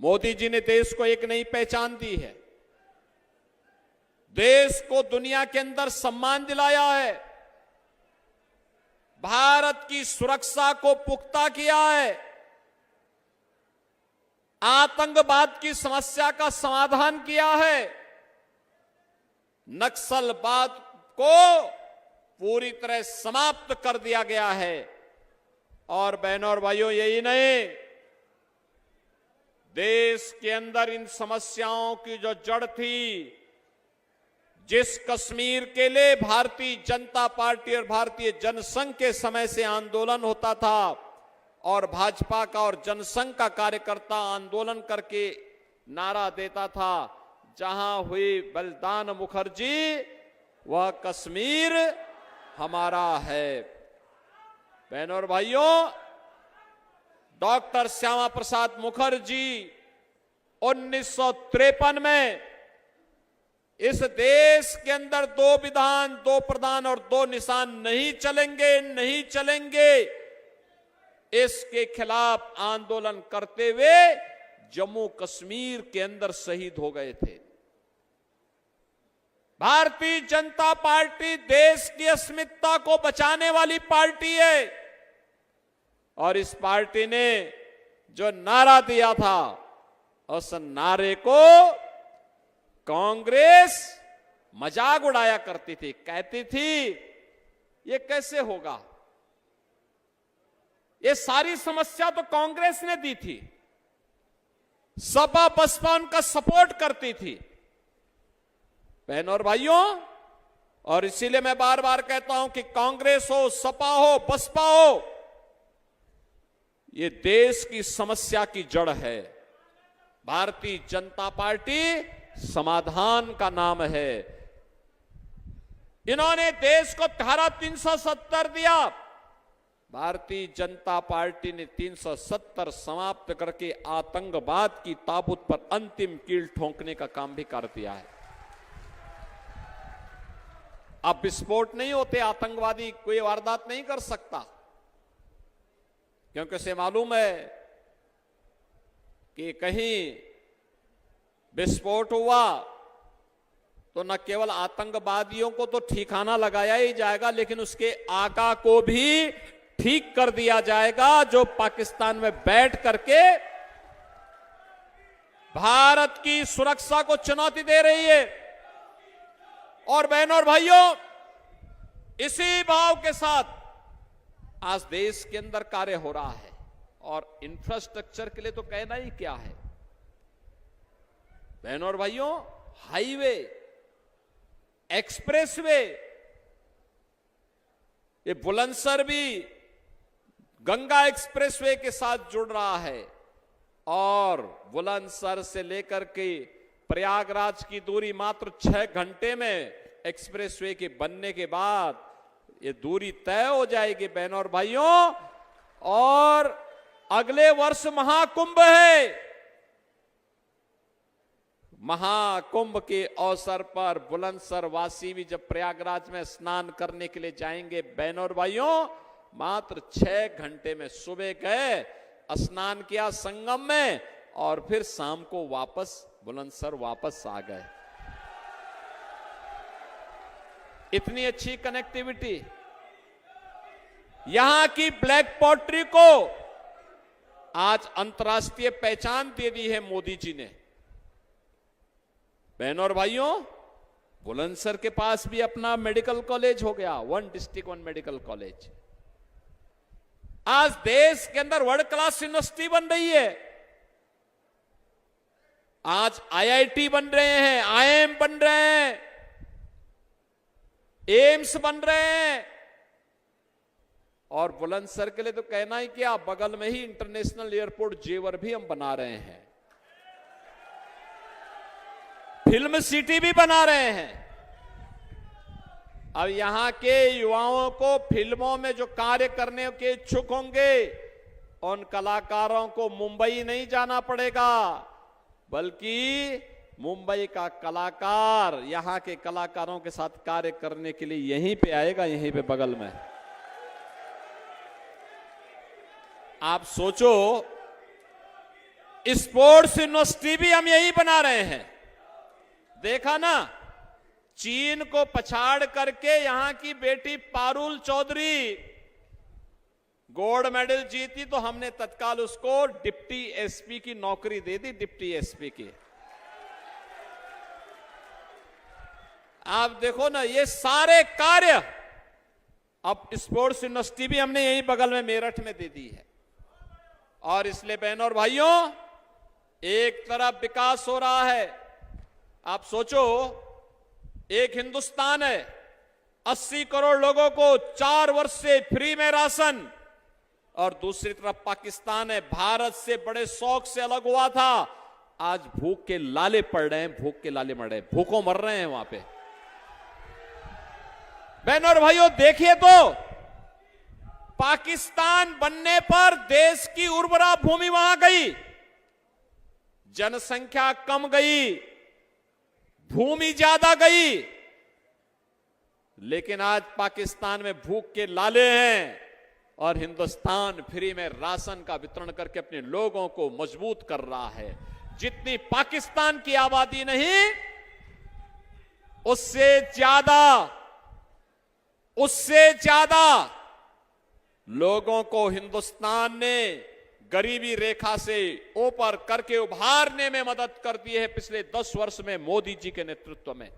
मोदी जी ने देश को एक नई पहचान दी है, देश को दुनिया के अंदर सम्मान दिलाया है, भारत की सुरक्षा को पुख्ता किया है, आतंकवाद की समस्या का समाधान किया है, नक्सलवाद को पूरी तरह समाप्त कर दिया गया है। और बहनों और भाइयों, यही नहीं, देश के अंदर इन समस्याओं की जो जड़ थी, जिस कश्मीर के लिए भारतीय जनता पार्टी और भारतीय जनसंघ के समय से आंदोलन होता था और भाजपा का और जनसंघ का कार्यकर्ता आंदोलन करके नारा देता था, जहां हुई बलिदान मुखर्जी वह कश्मीर हमारा है। बहनों और भाइयों, डॉक्टर श्यामा प्रसाद मुखर्जी 1953 में इस देश के अंदर 2 विधान, 2 प्रधान और 2 निशान नहीं चलेंगे, नहीं चलेंगे, इसके खिलाफ आंदोलन करते हुए जम्मू कश्मीर के अंदर शहीद हो गए थे। भारतीय जनता पार्टी देश की अस्मिता को बचाने वाली पार्टी है और इस पार्टी ने जो नारा दिया था, उस नारे को कांग्रेस मजाक उड़ाया करती थी, कहती थी ये कैसे होगा, ये सारी समस्या तो कांग्रेस ने दी थी, सपा बसपा उनका सपोर्ट करती थी। बहनों और भाइयों, और इसीलिए मैं बार बार कहता हूं कि कांग्रेस हो, सपा हो, बसपा हो, ये देश की समस्या की जड़ है। भारतीय जनता पार्टी समाधान का नाम है। इन्होंने देश को धारा 370 दिया, भारतीय जनता पार्टी ने 370 समाप्त करके आतंकवाद की ताबूत पर अंतिम कील ठोंकने का काम भी कर दिया है। अब विस्फोट नहीं होते, आतंकवादी कोई वारदात नहीं कर सकता, क्योंकि उसे मालूम है कि कहीं विस्फोट हुआ तो न केवल आतंकवादियों को तो ठिकाना लगाया ही जाएगा, लेकिन उसके आका को भी ठीक कर दिया जाएगा, जो पाकिस्तान में बैठ करके भारत की सुरक्षा को चुनौती दे रही है। और बहनों और भाइयों, इसी भाव के साथ आज देश के अंदर कार्य हो रहा है और इंफ्रास्ट्रक्चर के लिए तो कहना ही क्या है। बहनों और भाइयों, हाईवे, एक्सप्रेसवे, ये बुलंदशहर भी गंगा एक्सप्रेसवे के साथ जुड़ रहा है और बुलंदशहर से लेकर के प्रयागराज की दूरी मात्र 6 घंटे में एक्सप्रेसवे के बनने के बाद ये दूरी तय हो जाएगी। बहनों और भाइयों, और अगले वर्ष महाकुंभ है। महाकुंभ के अवसर पर बुलंदशहर वासी भी जब प्रयागराज में स्नान करने के लिए जाएंगे, बहनों और भाइयों, मात्र 6 घंटे में सुबह गए, स्नान किया संगम में और फिर शाम को वापस बुलंदशहर वापस आ गए। इतनी अच्छी कनेक्टिविटी, यहां की ब्लैक पॉटरी को आज अंतर्राष्ट्रीय पहचान दे दी है मोदी जी ने। बहनों और भाइयों, बुलंदशहर के पास भी अपना मेडिकल कॉलेज हो गया, 1 डिस्ट्रिक्ट 1 मेडिकल कॉलेज। आज देश के अंदर वर्ल्ड क्लास यूनिवर्सिटी बन रही है। आज आईआईटी बन रहे हैं, आईआईएम बन रहे हैं, एम्स बन रहे हैं, और बुलंदशहर के लिए तो कहना ही क्या, बगल में ही इंटरनेशनल एयरपोर्ट जेवर भी हम बना रहे हैं, फिल्म सिटी भी बना रहे हैं। अब यहां के युवाओं को फिल्मों में जो कार्य करने के इच्छुक होंगे, उन कलाकारों को मुंबई नहीं जाना पड़ेगा, बल्कि मुंबई का कलाकार यहां के कलाकारों के साथ कार्य करने के लिए यहीं पे आएगा, यहीं पे बगल में। आप सोचो स्पोर्ट्स यूनिवर्सिटी भी हम यही बना रहे हैं। देखा ना, चीन को पछाड़ करके यहां की बेटी पारुल चौधरी गोल्ड मेडल जीती तो हमने तत्काल उसको डिप्टी एसपी की नौकरी दे दी, डिप्टी एसपी की। आप देखो ना, ये सारे कार्य अब स्पोर्ट्स यूनिवर्सिटी भी हमने यही बगल में मेरठ में दे दी है। और इसलिए बहनों और भाइयों, एक तरफ विकास हो रहा है। आप सोचो, एक हिंदुस्तान है, 80 करोड़ लोगों को 4 वर्ष से फ्री में राशन, और दूसरी तरफ पाकिस्तान है, भारत से बड़े शौक से अलग हुआ था, आज भूख के लाले पड़ रहे हैं, भूख के लाले मर रहे हैं, भूखों मर रहे हैं वहां पे। बहनों और भाइयों, देखिए तो पाकिस्तान बनने पर देश की उर्वरा भूमि वहां गई, जनसंख्या कम गई, भूमि ज्यादा गई, लेकिन आज पाकिस्तान में भूख के लाले हैं और हिंदुस्तान फ्री में राशन का वितरण करके अपने लोगों को मजबूत कर रहा है। जितनी पाकिस्तान की आबादी नहीं, उससे ज्यादा लोगों को हिंदुस्तान ने गरीबी रेखा से ऊपर करके उभारने में मदद कर दी है पिछले 10 वर्ष में मोदी जी के नेतृत्व में।